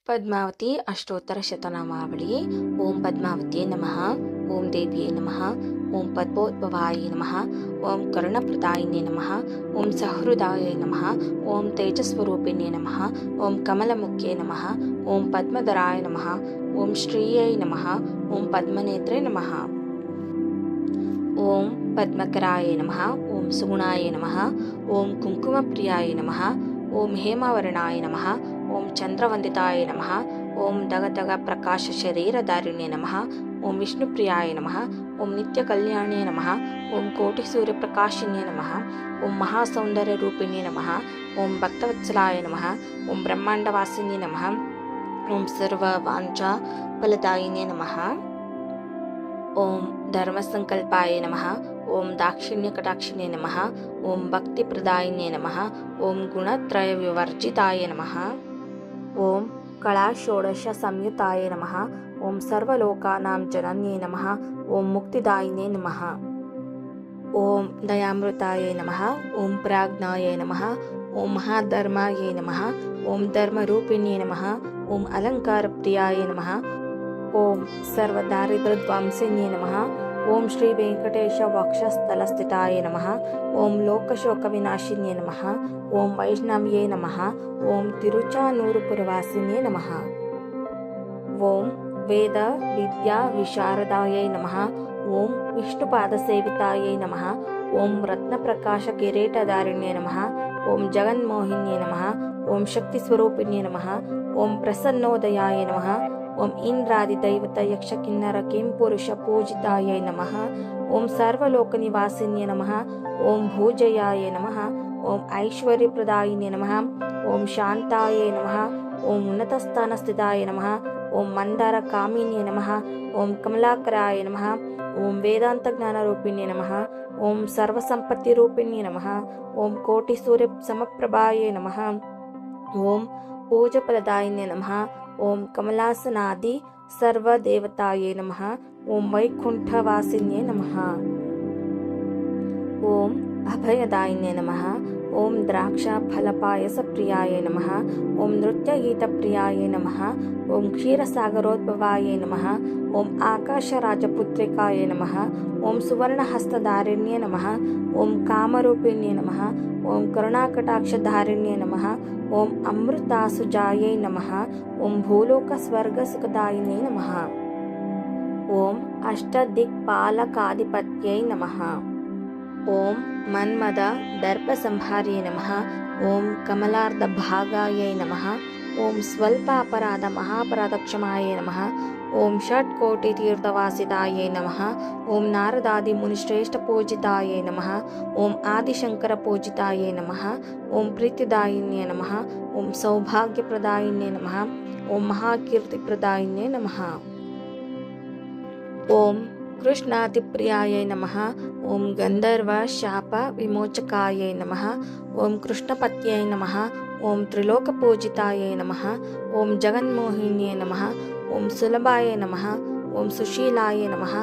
पद्मावती अष्टोत्तरशतनामावली। ओं पद्मावत्यै नमः। ओं देव्यै नमः। ओं पद्मोद्भवायै नमः। ओं करुणप्रदायिने नमः। ओं सहृदायै नमः। ओं तेजस्वरूपिणे नमः। ओं कमलमुख्यै नमः। ओं पद्मधराय नमः। ओं श्रियै नमः। ओं पद्मनेत्रे नमः। ओं पद्मकराय नमः। ओं सुगुणाय नमः। ओं कुङ्कुमप्रियाय नमः। ओं हेमवर्णाय नमः। ओं चन्द्रवन्दिताय नमः। ओं दगदग प्रकाश शरीरधारिणे नमः। ओं विष्णुप्रियाय नमः। ओं नित्यकल्याणे नमः। ओं कोटिसूर्यप्रकाशिन्ये नमः। ओं महासौन्दर्यरूपिणे नमः। ओं भक्तवत्सलाय नमः। ओं ब्रह्माण्डवासिन्ये नमः। ओं सर्ववाञ्छाफलदायिने नमः। ओं धर्मसङ्कल्पाय नमः। ओं दाक्षिण्यकटाक्षिणे नमः। ओं भक्तिप्रदायिने नमः। ओं गुणत्रयविवर्जिताय नमः। ओं कलाषोडशसंयुताय नमः। ओं सर्वलोकानां जनन्यै नमः। ओं मुक्तिदायिने नमः। ओं दयामृताय नमः। ओं प्राज्ञाय नमः। ओं महाधर्माय नमः। ओं धर्मरूपिण्ये नमः। ओं अलङ्कारप्रियाय नमः। ओं सर्वदारिद्र्यध्वंसिन्ये नमः। ओं श्रीवेङ्कटेशवक्षस्थलस्थिताय नमः। ओं लोकशोकविनाशिन्ये नमः। ओं वैष्णव्ये नमः। ओं तिरुचानूरुपुरवासिन्ये नमः। ओं वेदविद्याविशारदायै नमः। ओं विष्णुपादसेवितायै नमः। ओं रत्नप्रकाशकिरीटधारिण्ये नमः। ओं जगन्मोहिन्ये नमः। ओं शक्तिस्वरूपिण्ये नमः। ओं प्रसन्नोदयाय नमः। ओं इन्द्रादिदैवतयक्षकिन्नरकिंपुरुषपूजितायै नमः। ओं सर्वलोकनिवासिन्ये नमः। ओं भूजयाय नमः। ओं ऐश्वर्यप्रदायिने नमः। ओं शान्तायै नमः। ओं उन्नतस्थानस्थिताय नमः। ओं मन्दारकामिन्ये नमः। ओं कमलाकराय नमः। ओं वेदान्तज्ञानरूपिण्ये नमः। ओं सर्वसम्पत्तिरूपिण्ये नमः। ओं कोटिसूर्यसमप्रभायै नमः। ओं पूजफलदायिने नमः। ओं कमलासनादि सर्वदेवतायै नमः। ओं वैकुण्ठवासिन्ये नमः। ओं अभयदायिने नमः। ओं द्राक्षाफलपायसप्रियाय नमः। ओं नृत्यगीतप्रियाय नमः। ओं क्षीरसागरोद्भवाय नमः। ओं आकाशराजपुत्रिकाय नमः। ओं सुवर्णहस्तधारिण्ये नमः। ओं कामरूपिण्ये नमः। ओं करुणाकटाक्षधारिण्ये नमः। ओं अमृतासुजायै नमः। ओं भूलोकस्वर्गसुखदायिने नमः। ओं अष्टदिक्पालकाधिपत्यै नमः। ओं मन्मद दर्पसंहार्ये नमः। ओं कमलार्धभागायै नमः। ओं स्वल्पापराधमहापराधक्षमायै नमः। ओं षट्कोटितीर्थवासितायै नमः। ओं नारदादिमुनिश्रेष्ठपूजितायै नमः। ओं आदिशङ्करपूजितायै नमः। ओं प्रीतिदायिन्ये नमः। ओं सौभाग्यप्रदायिन्ये नमः। ओं महाकीर्तिप्रदायिन्ये नमः। ओं कृष्णातिप्रियायै नमः। ओं गन्धर्वशापविमोचकायै नमः। ओं कृष्णपत्यै नमः। ओं त्रिलोकपूजितायै नमः। ओं जगन्मोहिन्ये नमः। ओं सुलभाय नमः। ओं सुशीलाय नमः।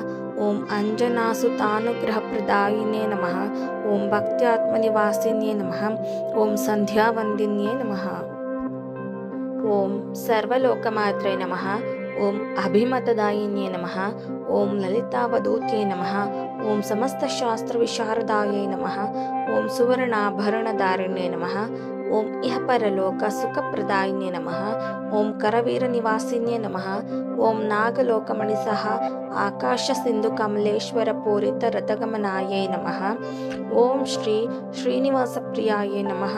ओं अञ्जनासुतानुग्रहप्रदायिने नमः। ओं भक्त्यात्मनिवासिन्ये नमः। ओं सन्ध्यावन्दिन्ये नमः। ओं सर्वलोकमात्रे नमः। ओं अभिमतदायिन्ये नमः। ओं ललितावधूत्यै नमः। ओं समस्तशास्त्रविशारदायै नमः। ओं सुवर्णाभरणधारिण्ये नमः। ओं इहपरलोकसुखप्रदायिन्ये नमः। ओं करवीरनिवासिन्ये नमः। ओं नागलोकमणिसह आकाशसिन्धुकमलेश्वरपूरितरथगमनायै नमः। ओं श्रीनिवासप्रियायै नमः।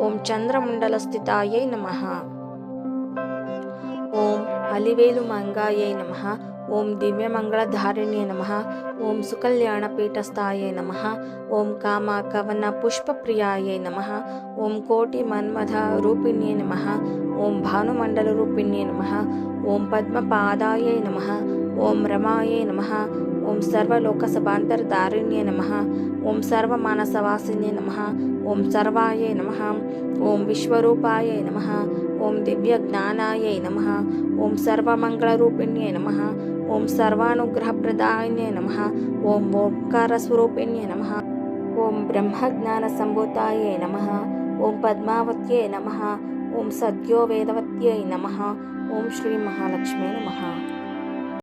ओं चन्द्रमण्डलस्थितायै नमः। ओं अलिवेलुमङ्गायै नमः। ओं दिव्यमङ्गलधारिण्ये नमः। ओं सुकल्याणपीठस्थायै नमः। ओं कामकवनपुष्पप्रियायै नमः। ओं कोटिमन्मथरूपिण्ये नमः। ओं भानुमण्डलरूपिण्ये नमः। ओं पद्मपादायै नमः। ओं रमायै नमः। ओं सर्वलोकसभान्तरधारिण्ये नमः। ओं सर्वमानसवासिन्ये नमः। ओं सर्वायै नमः। ओं विश्वरूपायै नमः। ओं दिव्यज्ञानायै नमः। ओं सर्वमङ्गलरूपिण्ये नमः। ओं सर्वानुग्रहप्रदायिन्ये नमः। ओं ओंकारस्वरूपिण्ये नमः। ओं ब्रह्मज्ञानसम्भूतायै नमः। ओं पद्मावत्यै नमः। ओं सद्योवेदवत्यै नमः। ఓం శ్రీ మహాలక్ష్మి నమః.